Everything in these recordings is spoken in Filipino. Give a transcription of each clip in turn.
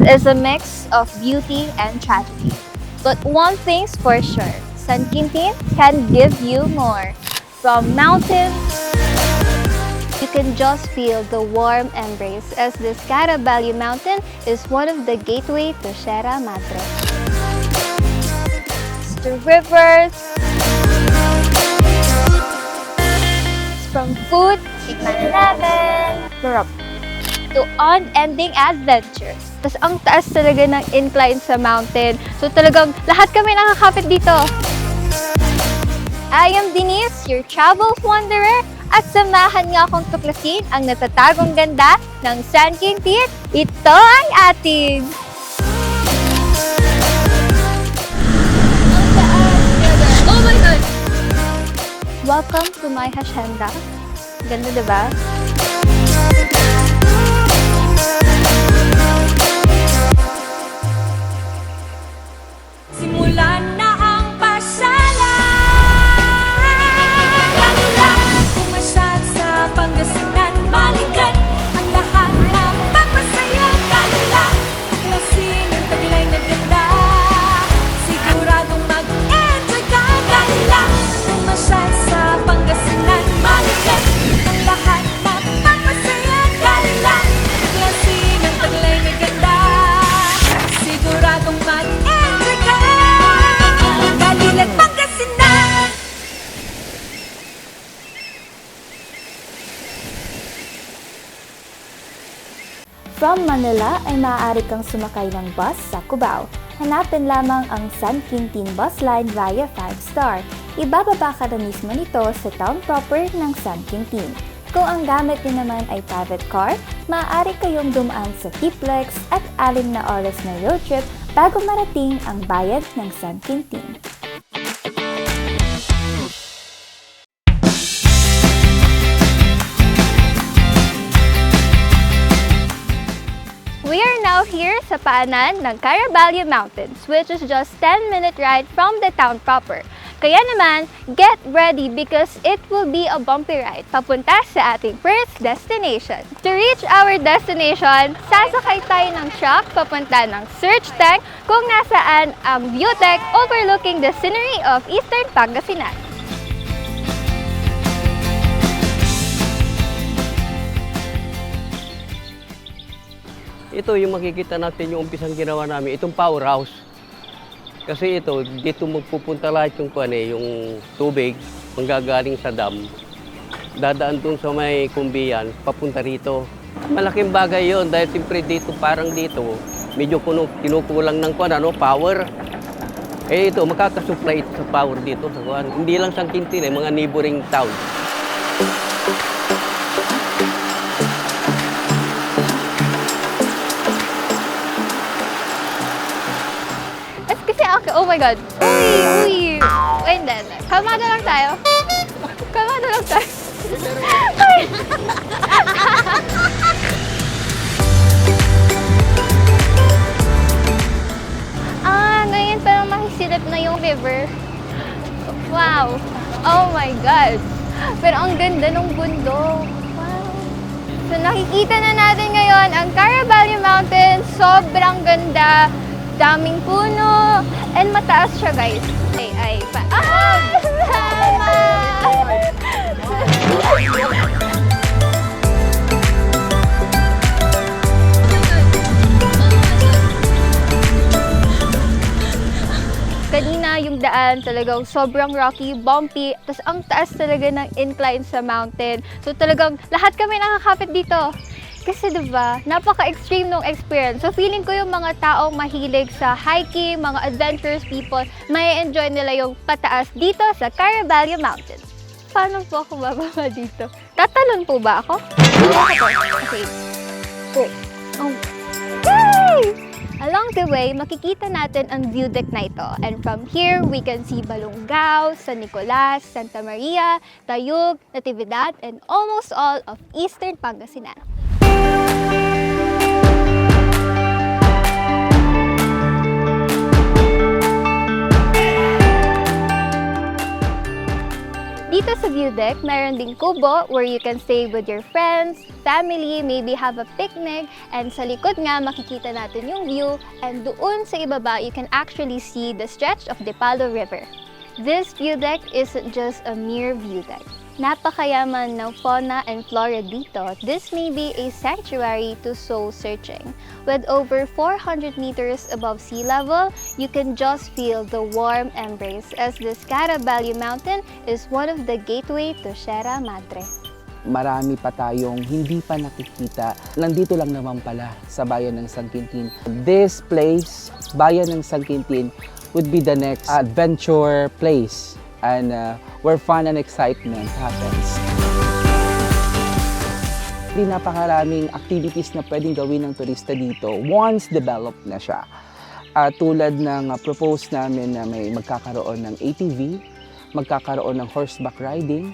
is a mix of beauty and tragedy. But one thing's for sure, San Quintin can give you more. From mountains, you can just feel the warm embrace as this Valley mountain is one of the gateway to Sierra Madre. To rivers, from food, tikman natin, sarap, to unending adventures. Tapos ang taas talaga ng incline sa mountain. So talagang lahat kami nakakapit dito. I am Denise, your travel wanderer, at samahan nga akong tuklasin ang natatagong ganda ng San Quintin. Ito ang atin! Oh my God! Welcome to my hacienda. Ganda, diba? Simulan na ang pasyalan. Pumasyal sa Pangasinan, balikan ang lahat na magpapasaya. Kalula, klasin ang taglay na ganda. Siguradong mag-enjoy ka. Kalula, pumasyal sa Pangasinan, balikan ang lahat na magpapasaya. Kalula, klasin ang taglay na ganda. Siguradong mag-enjoy ka. Kalilan, Pangasinan. From Manila ay maaari kang sumakay ng bus sa Cubao. Hanapin lamang ang San Quintin Bus Line via 5-star. Ibababa ka na mismo nito sa town proper ng San Quintin. Kung ang gamit niyo naman ay private car, maaari kayong dumaan sa T-Plex at 6 na oras na road trip bago marating ang bayan ng San Quintin. We are now here sa paanan ng Valley Mountains, which is just 10-minute ride from the town proper. Kaya naman, get ready because it will be a bumpy ride papunta sa ating first destination. To reach our destination, sasakay tayo ng truck papunta ng search tank kung nasaan ang view deck overlooking the scenery of Eastern Pangasinan. Ito yung makikita natin yung umpisang ginawa namin, itong power house. Kasi ito, dito magpupunta lahat yung yung tubig, manggagaling sa dam. Dadaan dun sa may kumbiyan, papunta rito. Malaking bagay yon dahil siyempre dito, parang dito, medyo kinukulang ng power. Eh ito, makakasupply ito sa power dito. Hindi lang San Quintin, mga neighboring town. Okay, oh my God. Uy! Wait, then. Kalmado lang tayo. Kalmado lang tayo. Ay! Ngayon parang makisilip na yung river. Wow! Oh my God! Pero ang ganda ng bundok. Wow! So nakikita na natin ngayon ang Valley Mountains. Sobrang ganda. Daming puno, and mataas siya, guys. Salamat! Kanina yung daan talagang sobrang rocky, bumpy, tapos ang taas talaga ng incline sa mountain. So talagang lahat kami nakakapit dito. Kasi diba, napaka-extreme nung experience. So feeling ko yung mga taong mahilig sa hiking, mga adventurous people, may enjoy nila yung pataas dito sa Valley Mountains. Paano po ako bababa dito? Tatalon po ba ako? Okay. Oh. Yay! Along the way, makikita natin ang view deck na ito. And from here, we can see Balongao, San Nicolas, Santa Maria, Tayug, Natividad, and almost all of Eastern Pangasinan. Dito sa view deck, meron ding kubo where you can stay with your friends, family, maybe have a picnic, and sa likod nga makikita natin yung view, and doon sa ibaba you can actually see the stretch of Dipalo River. This view deck isn't just a mere view deck. Napakayaman ng fauna and flora dito. This may be a sanctuary to soul searching. With over 400 meters above sea level, you can just feel the warm embrace as this Caraballo Mountain is one of the gateway to Sierra Madre. Marami pa tayong hindi pa nakikita. Nandito lang naman pala sa bayan ng San Quintin. This place, bayan ng San Quintin, would be the next adventure place and where fun and excitement happens. Napakaraming activities na pwedeng gawin ng turista dito once developed na siya. Tulad ng propose namin na may magkakaroon ng ATV, magkakaroon ng horseback riding.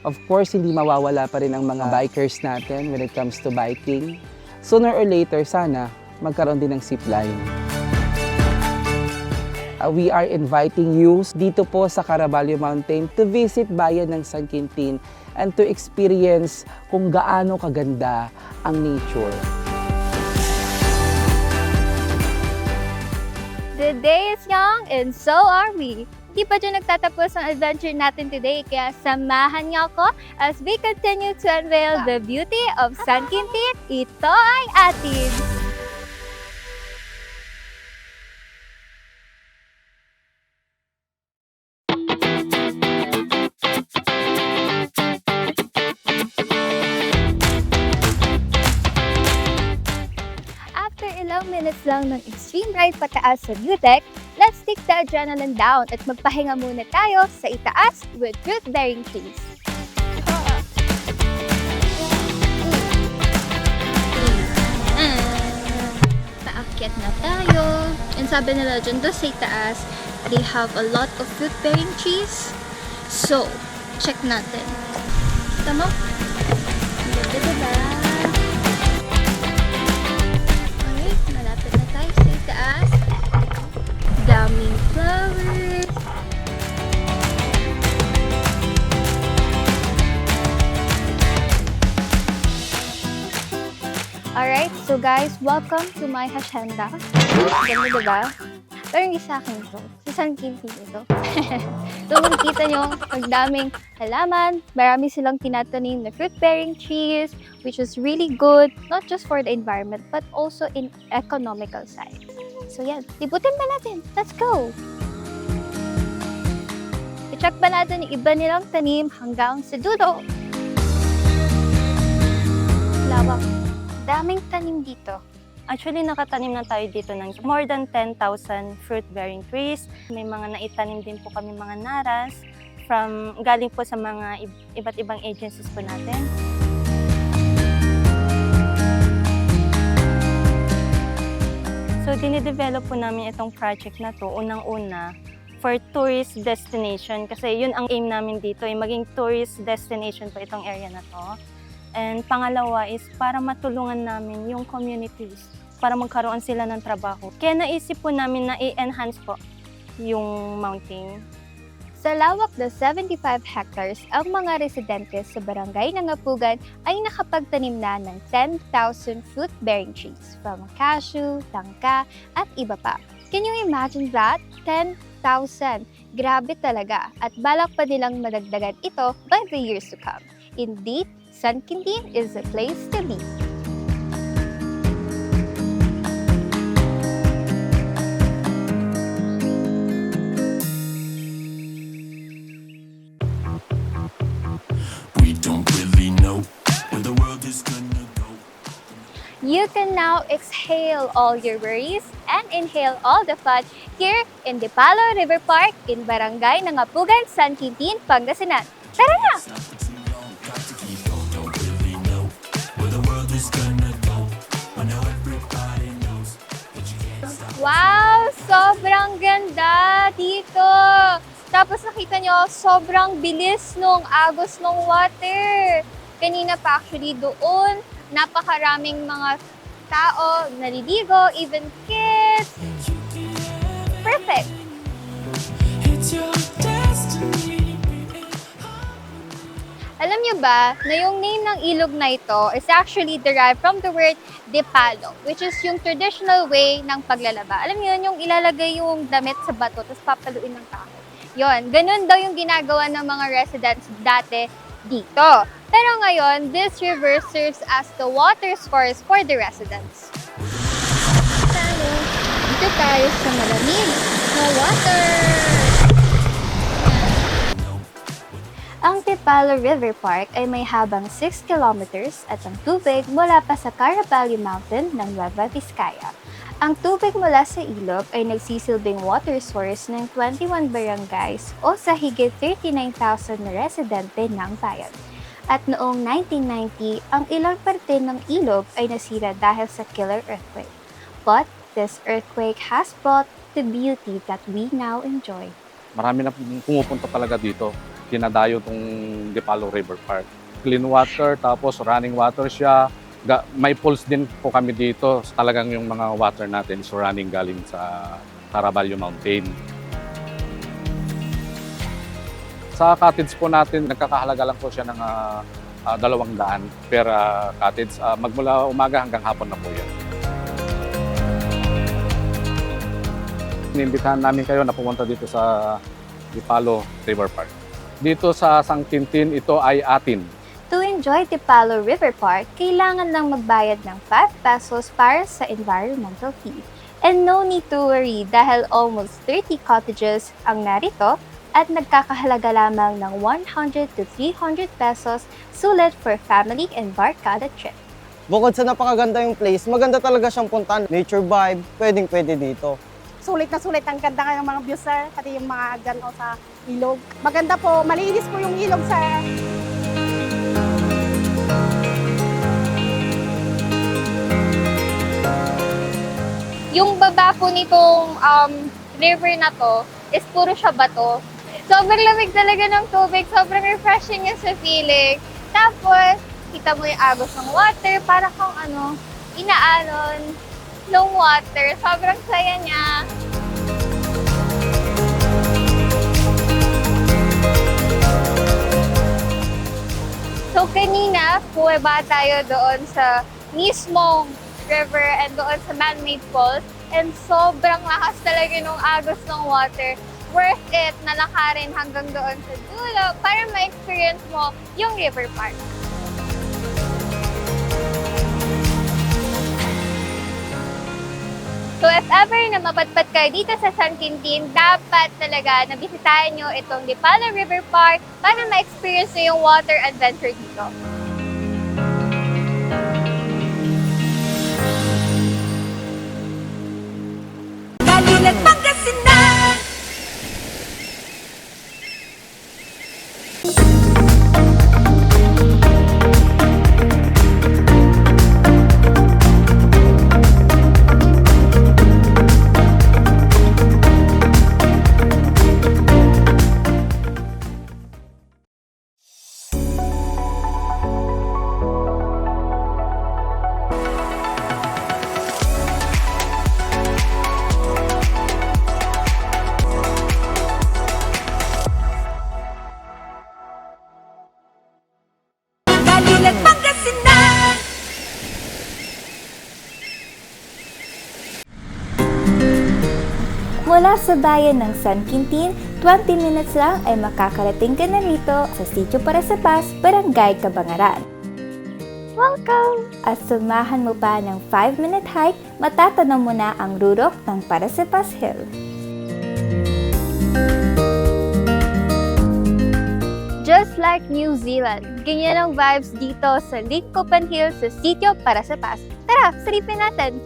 Of course, hindi mawawala pa rin ang mga bikers natin when it comes to biking. Sooner or later, sana magkaroon din ng zipline. We are inviting you dito po sa Caraballo Mountain to visit bayan ng San Quintin and to experience kung gaano kaganda ang nature. The day is young and so are we. Di pa dyan nagtatapos ang adventure natin today, kaya samahan niyo ako as we continue to unveil the beauty of San Quintin. Ito ay atin! Ilang minutes lang ng extreme ride pataas sa view deck, let's take the adrenaline down at magpahinga muna tayo sa itaas with fruit-bearing trees. Paakyat na tayo. And sabi nila dyan doon sa itaas, they have a lot of fruit-bearing trees. So, check natin. Kita mo? Diba? Daming flowers. Alright, so guys, welcome to my hacienda. Ganda diba? Pero hindi sa akin ito. Sa San Quintin ito. So makikita nyo, ang daming halaman. Marami silang tinatanim na fruit-bearing trees, which is really good, not just for the environment, but also in economical side. So yan, libutin ba natin? Let's go! I-check ba natin yung iba nilang tanim hanggang sa dulo? Lawak. Daming tanim dito. Actually, nakatanim na tayo dito ng more than 10,000 fruit-bearing trees. May mga naitanim din po kami mga naras galing po sa mga iba't ibang agencies po natin. So, dinidevelop po namin itong project na to, unang-una, for tourist destination. Kasi yun ang aim namin dito, ay maging tourist destination po itong area na to. And pangalawa is para matulungan namin yung communities, para magkaroon sila ng trabaho. Kaya naisip po namin na i-enhance po yung mountain. Sa lawak na 75 hectares, ang mga residente sa barangay ng Apugan ay nakapagtanim na ng 10,000 fruit-bearing trees from cashew, tangka, at iba pa. Can you imagine that? 10,000! Grabe talaga, at balak pa nilang madagdagan ito by the years to come. Indeed, San Quintin is a place to be. You can now exhale all your worries and inhale all the fun here in Dipalo River Park in Barangay ng Apugan, San Quintin, Pangasinan. Tara na! Wow! Sobrang ganda dito! Tapos nakita nyo, sobrang bilis nung agos ng water. Kanina pa actually doon, napakaraming mga tao, naliligo, even kids. Perfect! ba na yung name ng ilog na ito is actually derived from the word dipalo, which is yung traditional way ng paglalaba. Alam niyo yun, yung ilalagay yung damit sa bato, tapos papaluin ng kahoy. Yun, ganun daw yung ginagawa ng mga residents dati dito. Pero ngayon, this river serves as the water source for the residents. Dito tayo sa malamig na water! Ang Tipalo River Park ay may habang 6 kilometers at ang tubig mula pa sa Carabali Mountain ng Nueva Vizcaya. Ang tubig mula sa ilog ay nagsisilbing water source ng 21 barangays o sa higit 39,000 na residente ng bayan. At noong 1990, ang ilang parte ng ilog ay nasira dahil sa killer earthquake. But this earthquake has brought the beauty that we now enjoy. Marami na pumupunta talaga dito. Dinadayo itong Dipalo River Park. Clean water, tapos running water siya. May pools din po kami dito. Talagang yung mga water natin is running galing sa Caraballo Mountain. Sa cottage po natin, nagkakahalaga lang po siya ng 200 per cottage. Magmula umaga hanggang hapon na po yan. Inimbitahan namin kayo na pumunta dito sa Dipalo River Park. Dito sa San Quintin, ito ay atin. To enjoy Tipalo River Park, kailangan lang magbayad ng 5 pesos para sa environmental fee. And no need to worry dahil almost 30 cottages ang narito at nagkakahalaga lamang ng 100 to 300 pesos, sulit for family and barkada trip. Bukod sa napakaganda yung place, maganda talaga siyang puntahan. Nature vibe, pwedeng-pwede dito. Sulit na sulit ang ganda ng mga views, sir, pati yung mga dyan sa ilog. Maganda po, malinis po yung ilog, sir. Yung baba po nitong river na to is puro siya bato. Sobrang lamig talaga ng tubig, sobrang refreshing yung sa feeling. Tapos, kita mo yung agos ng water, para kang inaalon ng water. Sobrang saya niya. So, kanina, buweba tayo doon sa mismong river and doon sa man-made falls. And sobrang lakas talaga nung agos ng water. Worth it na lakarin hanggang doon sa dulo para ma-experience mo yung river park. So if ever na mapadpad kayo dito sa San Quintin, dapat talaga na bisitahin nyo itong Dipalo River Park para ma-experience nyo yung water adventure dito. Galing at Pangasinan. Galing at Pangasinan. Mula sa bayan ng San Quintin, 20 minutes lang ay makakarating ka na rito sa Sitio Para sa Paz, Barangay Cabangaran. Welcome! At samahan mo pa ng 5-minute hike, matatanong mo na ang rurok ng Para sa Paz Hill. Just like New Zealand, ganyan ang vibes dito sa Lincopan Hills sa Sitio Para sa Paz. Tara, silipin natin!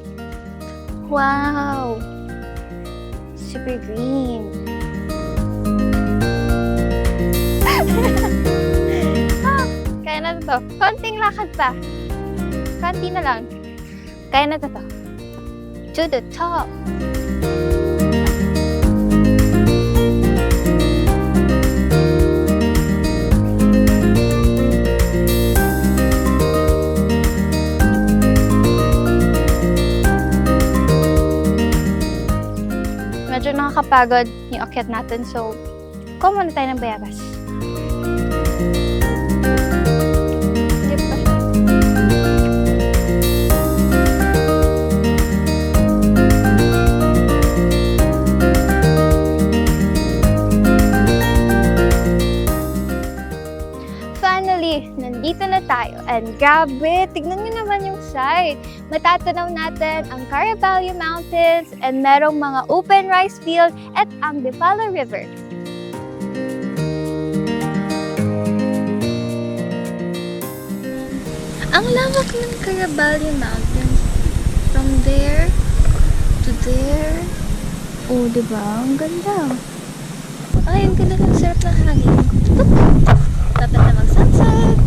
Wow! Super green! Kaya na to. Konting lakad pa. Konti na lang. Kaya na to. To the top! Medyo nakakapagod yung akyat natin, so kuha muna tayo ng bayabas. Grabe, tignan nyo naman yung site. Matatanaw natin ang Caraballo Mountains and merong mga open rice field at ang Dipala River. Ang lawak ng Caraballo Mountains. From there to there. Oh, diba? Ang ganda. Ay, ang ganda ng sarap ng hangin. Dapat na mag-sunset.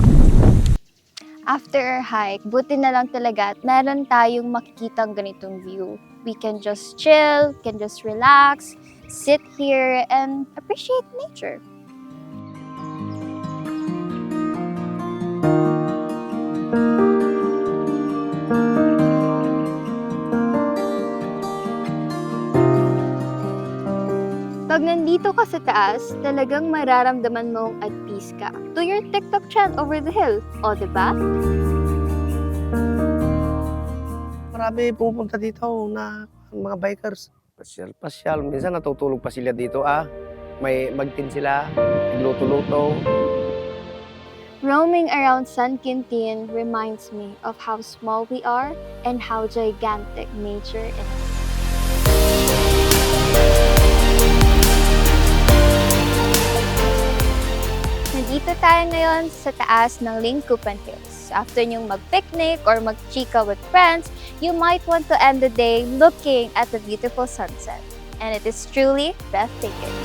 After our hike, buti na lang talaga at meron tayong makikitang ganitong view. We can just chill, can just relax, sit here, and appreciate nature. Pag nandito ka sa taas, talagang mararamdaman mong at peace ka. Do your TikTok chant over the hill, o diba? Marami pupunta dito na mga bikers. Pasyal. Minsan natutulog pa sila dito May magtin sila, luto-luto. Roaming around San Quintin reminds me of how small we are and how gigantic nature is. Nandito tayo ngayon sa taas ng Lincupan Hills. After nyong mag-picnic or mag-chika with friends, you might want to end the day looking at the beautiful sunset. And it is truly breathtaking.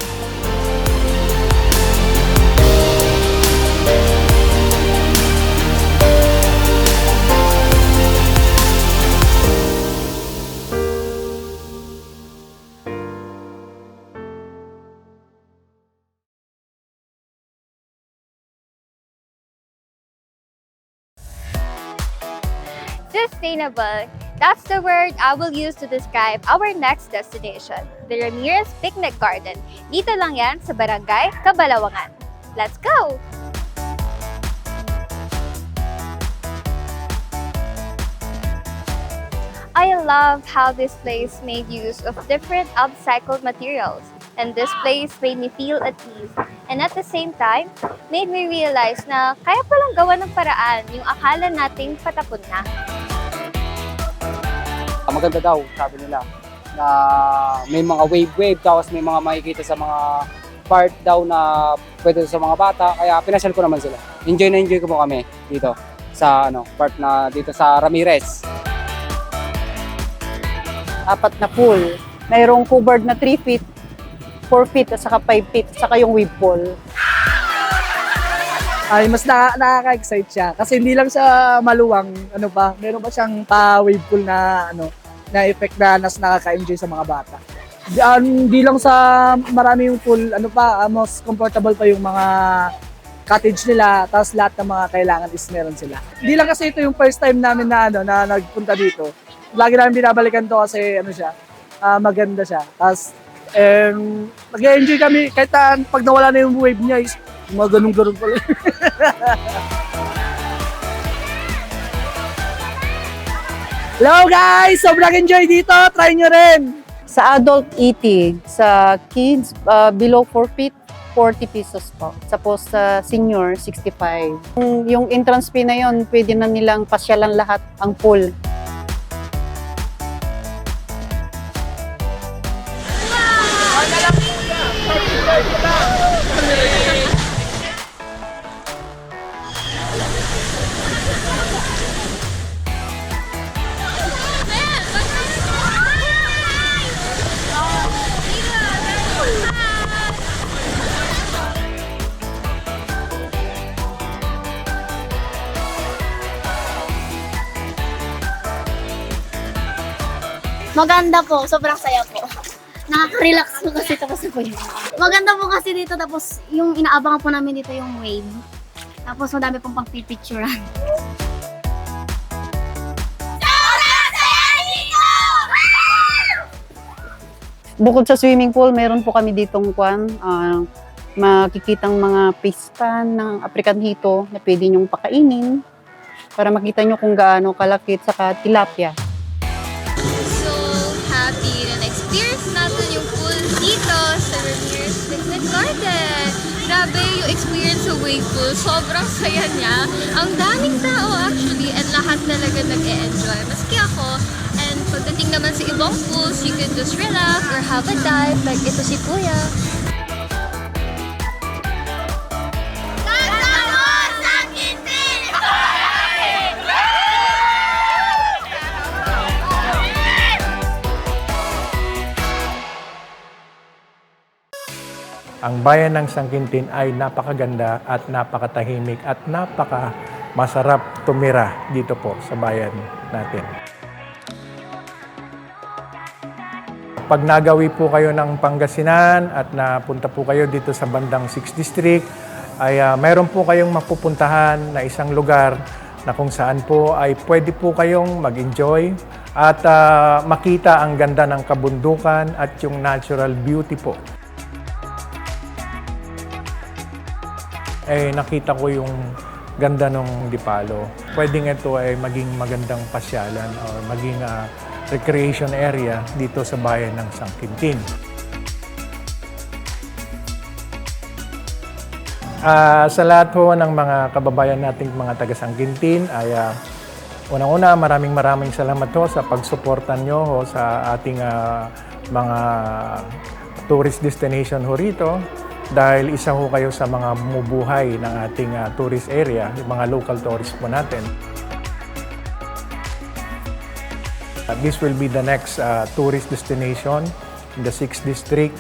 Sustainable. That's the word I will use to describe our next destination, the Ramirez Picnic Garden. Dito lang yan sa Barangay Cabalawangan. Let's go! I love how this place made use of different upcycled materials. And this place made me feel at ease. And at the same time, made me realize na kaya palang gawa ng paraan yung akala nating patapon na. Maganda daw, sabi nila, na may mga wave, tapos may mga makikita sa mga part daw na pwede sa mga bata, kaya pinasyal ko naman sila. Enjoy ko po kami dito sa part na dito sa Ramirez. 4 na pool. Mayroong covered na 3 feet, 4 feet at saka 5 feet, saka yung wave pool. Ay, mas nakaka-excite siya kasi hindi lang siya maluwang, meron pa siyang pa-wave pool na na effect na nakaka-enjoy sa mga bata. Hindi lang sa marami yung pool, mas comfortable pa yung mga cottage nila, tapos lahat ng mga kailangan is meron sila. Hindi lang kasi ito yung first time namin na na nagpunta dito. Lagi namin binabalikan to kasi maganda siya. Tapos nag-enjoy kami kahit pag nawala na yung wave niya is mga ganun-ganun pala. Hello guys! Sobrang enjoy dito! Try nyo rin! Sa adult 80, sa kids below 4 feet, 40 pesos po. Tapos sa senior, 65. Yung entrance fee na yon, pwede na nilang pasyalan lahat ang pool. Maganda po, sobrang saya po. Nakaka-relax po kasi tapos po yun. Maganda po kasi dito, tapos yung inaabangan po namin dito yung wave. Tapos madami pong pagpipicturean. Bukod sa swimming pool, meron po kami ditong makikitang mga fish pan ng African hito na pwede nyong pakainin para makita nyo kung gaano kalakit saka tilapia. Happy na na-experience natin yung pool dito sa Ramirez Picnic Garden. grabe yung experience sa wave pool. Sobrang saya niya. Ang daming tao actually and lahat talaga nag-e-enjoy. Maski ako. And pagdating naman sa ibang pools, you can just relax or have a dive like ito si Kuya. Ang bayan ng San Quintin ay napakaganda at napakatahimik at masarap tumira dito po sa bayan natin. Pag nagawi po kayo ng Pangasinan at napunta po kayo dito sa bandang 6th District, ay mayroon po kayong mapupuntahan na isang lugar na kung saan po ay pwede po kayong mag-enjoy at makita ang ganda ng kabundukan at yung natural beauty po. Nakita ko yung ganda ng Dipalo. Pwedeng ito ay maging magandang pasyalan o maging recreation area dito sa bayan ng San Quintin. Sa lahat ho ng mga kababayan nating mga taga San Quintin ay unang-una maraming salamat ho sa pagsuporta nyo ho sa ating mga tourist destination ho rito. Dahil isa ho kayo sa mga bumubuhay ng ating tourist area, yung mga local tourists po natin. This will be the next tourist destination in the 6th District.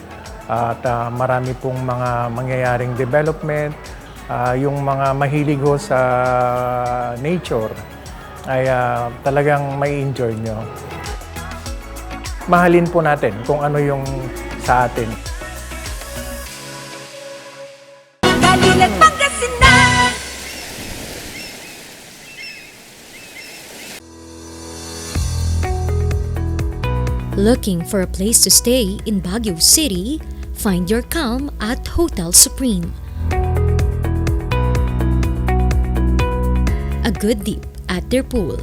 At marami pong mga mangyayaring development. Yung mga mahilig ho sa nature ay talagang may enjoy nyo. Mahalin po natin kung ano yung sa atin. Pangasinan. Looking for a place to stay in Baguio City? Find your calm at Hotel Supreme. A good dip at their pool.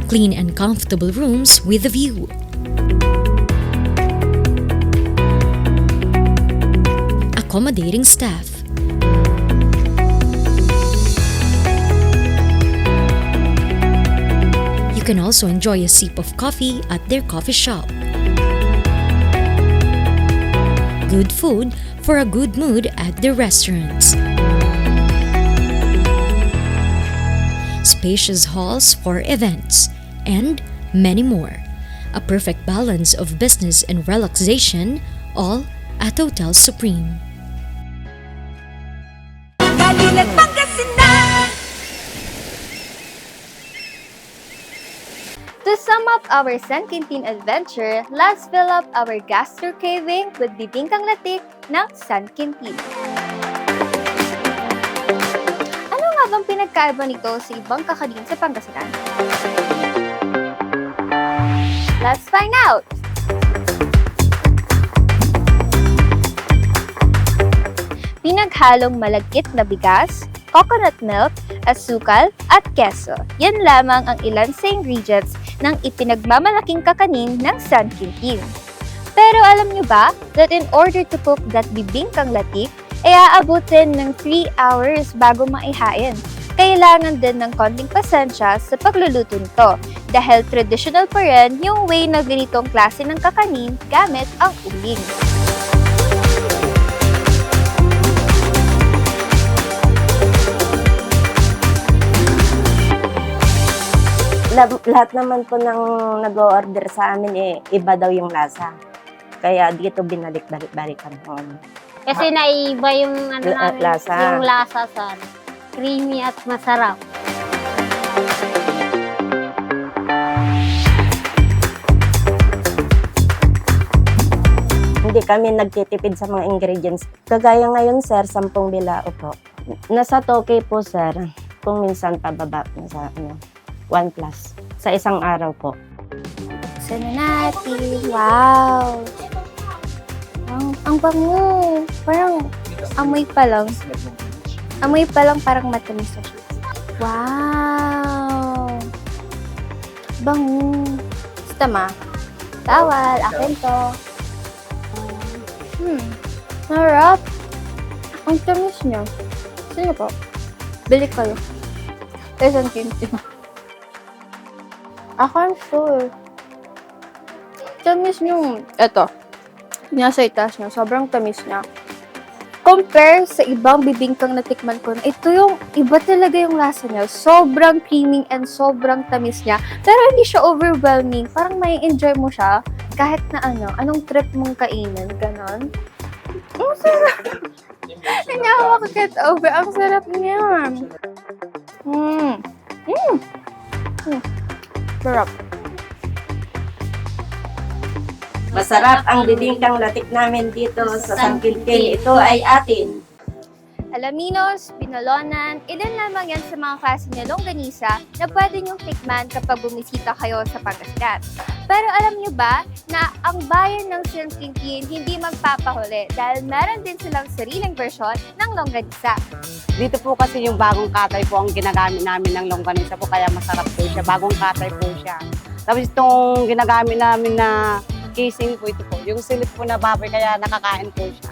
Clean and comfortable rooms with a view. Accommodating staff. You can also enjoy a sip of coffee at their coffee shop. Good food for a good mood at their restaurants. Spacious halls for events, and many more. A perfect balance of business and relaxation, all at Hotel Supreme. To sum up our San Quintin adventure, let's fill up our gastro craving with bibingkang latik ng San Quintin. Ano nga bang pinagkaiba nito sa ibang kakanin sa Pangasinan? Let's find out! Pinaghalong malagkit na bigas, coconut milk, asukal, at keso. Yan lamang ang ilan sa ingredients ng ipinagmamalaking kakanin ng San Quintin. Pero alam nyo ba that in order to cook that bibingkang latik, ay aabutin ng 3 hours bago maihain. Kailangan din ng konting pasensya sa pagluluto nito dahil traditional pa rin yung way na ganitong klase ng kakanin gamit ang uling. Lahat naman po ng nag-o-order sa amin iba daw yung lasa. Kaya dito binalik-balik-balikan po. Kasi naiba yung namin, lasa. yung lasa sa creamy at masarap. Hindi kami nagtitipid sa mga ingredients. Kagaya ngayon, sir, 10 bilao po. Nasa toke po, sir. Kung minsan pababa na sa 1 plus sa isang araw po. Sana natin. Wow! Ang bango. Parang amoy pa lang. Amoy pa lang parang matamis na siya. Wow! Bango. Tama. Bawal, akin to. Sarap. Ang tamis niya. Sino po? Bili kayo. Isang Quintin. Ako ang sure. Tamis nyo. Eto. Nasa itaas niya. Sobrang tamis niya. Compare sa ibang bibingkang natikman ko na ito yung iba talaga yung lasa niya. Sobrang creamy and sobrang tamis niya. Pero hindi siya overwhelming. Parang may enjoy mo siya kahit na anong trip mong kainin. Ganon. Ang sarap. Hindi ako makaget over. Ang sarap niya. Sarap. Masarap ang bibingkang latik namin dito sa San Quintin. Ito ay atin. Alaminos, Binalonan, ilan lamang yan sa mga klase ng longganisa na pwede niyong tikman kapag bumisita kayo sa Pangasinan. Pero alam niyo ba na ang bayan ng San Quintin hindi magpapahuli dahil meron din silang sariling version ng longganisa. Dito po kasi yung bagong katay po ang ginagamit namin ng longganisa po kaya masarap po siya. Bagong katay po siya. Tapos itong ginagamit namin na casing po ito po. Yung silip po na baboy kaya nakakain po siya.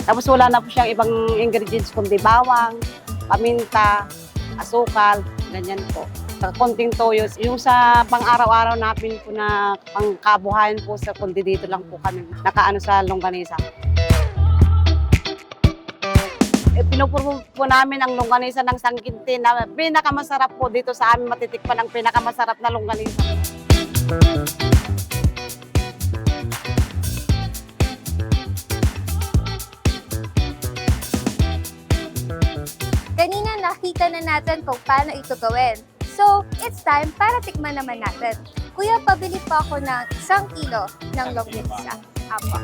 Tapos wala na po siyang ibang ingredients kundi bawang, paminta, asukal, ganyan po. Konting toyo. Yung sa pang-araw-araw namin po na pangkabuhayan po sa kundi dito lang po kami nakaano sa longganisa. Pinupuro po namin ang longganisa ng San Quintin na pinakamasarap po dito sa amin matitikpan ang pinakamasarap na longganisa. Kanina nakita na natin kung paano ito gawin. So, it's time para tikman naman natin. Kuya, pabili po ako ng 1 kilo ng longganisa. Apo.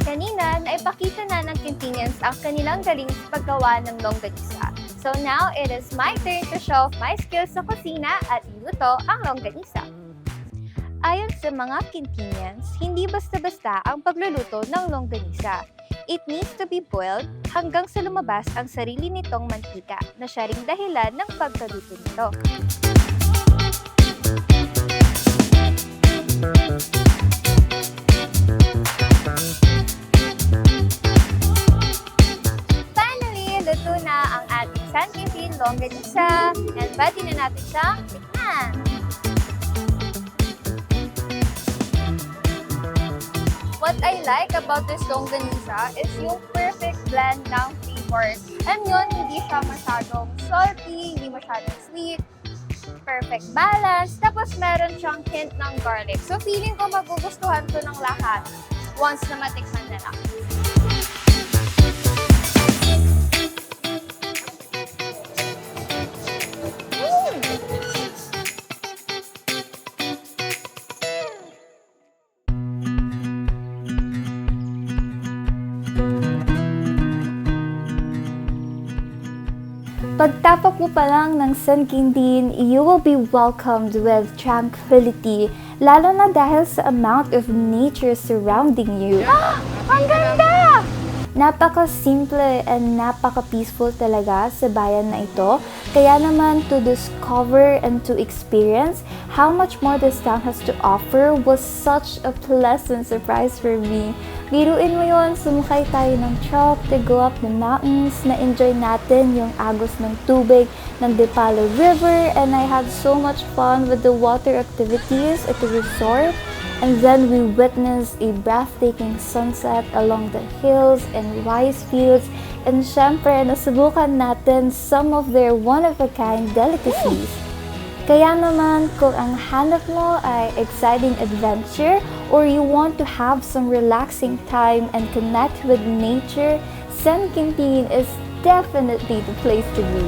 Kanina, naipakita na ng Quintinians ang kanilang galing sa paggawa ng longganisa. So now, it is my turn to show off my skills sa kusina at iluto ang longganisa. Ayon sa mga Quintinians, hindi basta-basta ang pagluluto ng longganisa. It needs to be boiled hanggang sa lumabas ang sarili nitong mantika na siya ring dahilan ng pagkaluto nito. Finally, luto na ang ating San Quintin longganisa and pwede na natin siyang tikman. What I like about this longganisa is yung perfect blend ng flavors. And yun, hindi siya masyadong salty, hindi masyadong sweet. Perfect balance. Tapos meron siyang hint ng garlic. So feeling ko magugustuhan to ng lahat once na matikman na lang. Pagtapak mo pa lang ng San Quintin, you will be welcomed with tranquility, lalo na dahil sa amount of nature surrounding you. Ang ganda! Napaka-simple and napaka-peaceful talaga sa bayan na ito. Kaya naman to discover and to experience how much more this town has to offer was such a pleasant surprise for me. Biruin mo yun, sumakay tayo ng truck to go up the mountains, na-enjoy natin yung agos ng tubig ng Dipalo River, and I had so much fun with the water activities at the resort. And then we witnessed a breathtaking sunset along the hills and rice fields, and syempre nasubukan natin some of their one-of-a-kind delicacies. Kaya naman, kung ang hanap mo ay exciting adventure or you want to have some relaxing time and connect with nature, San Quintin is definitely the place to be.